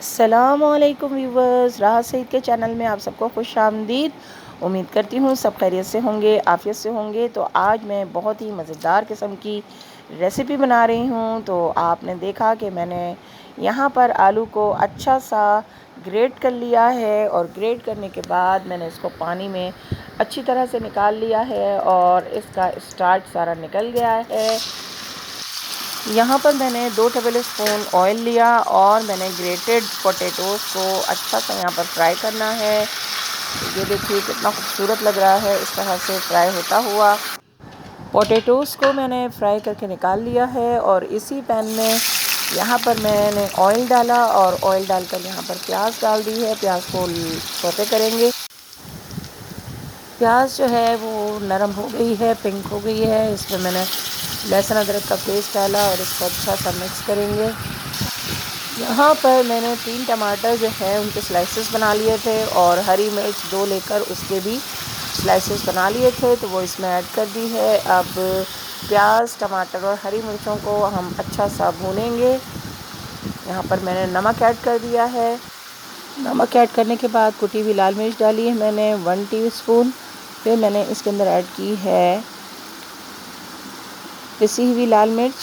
अस्सलामुअलैकुम व्यूवर्स, राहत सईद के चैनल में आप सबको खुश आमदीद। उम्मीद करती हूँ सब खैरियत से होंगे, आफ़ियत से होंगे। तो आज मैं बहुत ही मज़ेदार किस्म की रेसिपी बना रही हूँ। तो आपने देखा कि मैंने यहाँ पर आलू को अच्छा सा ग्रेट कर लिया है और ग्रेट करने के बाद मैंने इसको पानी में अच्छी तरह से निकाल लिया है और इसका स्टार्च सारा निकल गया है। यहाँ पर मैंने 2 टेबलस्पून ऑयल लिया और मैंने ग्रेटेड पोटैटोज़ को अच्छा सा यहाँ पर फ्राई करना है। ये देखिए कितना खूबसूरत लग रहा है इस तरह से फ्राई होता हुआ। पोटैटोज़ को मैंने फ्राई करके निकाल लिया है और इसी पैन में यहाँ पर मैंने ऑयल डाला और ऑयल डालकर यहाँ पर प्याज डाल दी है। प्याज को सौते करेंगे। प्याज जो है वो नरम हो गई है, पिंक हो गई है। इसमें मैंने लहसुन अदरक का पेस्ट डाला और इसको अच्छा सा मिक्स करेंगे। यहाँ पर मैंने 3 टमाटर जो है उनके स्लाइसेस बना लिए थे और हरी मिर्च 2 लेकर उसके भी स्लाइसेस बना लिए थे, तो वो इसमें ऐड कर दी है। अब प्याज, टमाटर और हरी मिर्चों को हम अच्छा सा भूनेंगे। यहाँ पर मैंने नमक ऐड कर दिया है। नमक ऐड करने के बाद कुटी हुई लाल मिर्च डाली है मैंने 1 टीस्पून। फिर मैंने इसके अंदर ऐड की है पिसी हुई लाल मिर्च,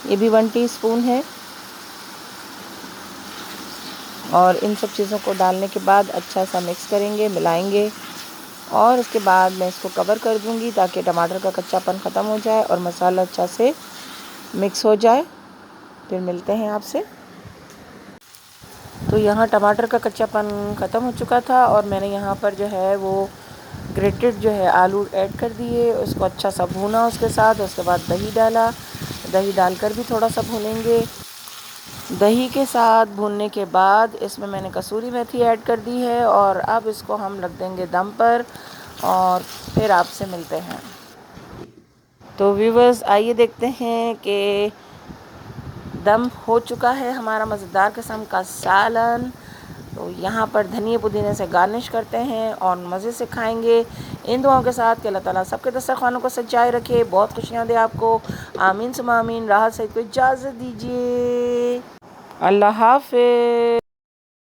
ये भी 1 टीस्पून है। और इन सब चीज़ों को डालने के बाद अच्छा सा मिक्स करेंगे, मिलाएंगे और उसके बाद मैं इसको कवर कर दूंगी ताकि टमाटर का कच्चापन ख़त्म हो जाए और मसाला अच्छा से मिक्स हो जाए। फिर मिलते हैं आपसे। तो यहाँ टमाटर का कच्चापन ख़त्म हो चुका था और मैंने यहाँ पर जो है वो ग्रेटेड जो है आलू ऐड कर दिए, उसको अच्छा सा भूना उसके साथ। उसके बाद दही डाला, दही डालकर भी थोड़ा सा भूनेंगे। दही के साथ भूनने के बाद इसमें मैंने कसूरी मेथी ऐड कर दी है और अब इसको हम रख देंगे दम पर और फिर आपसे मिलते हैं। तो व्यूवर्स आइए देखते हैं कि दम हो चुका है हमारा मज़ेदार किस्म का सालन। तो यहाँ पर धनिया पुदीने से गार्निश करते हैं और मज़े से खाएंगे इन दुआओं के साथ कि अल्लाह ताला सबके दस्तरखानों को सजाए रखे, बहुत खुशियाँ दे आपको। आमीन सुम्मा आमीन। राहत सईद को इजाज़त दीजिए। अल्लाह हाफ़िज़।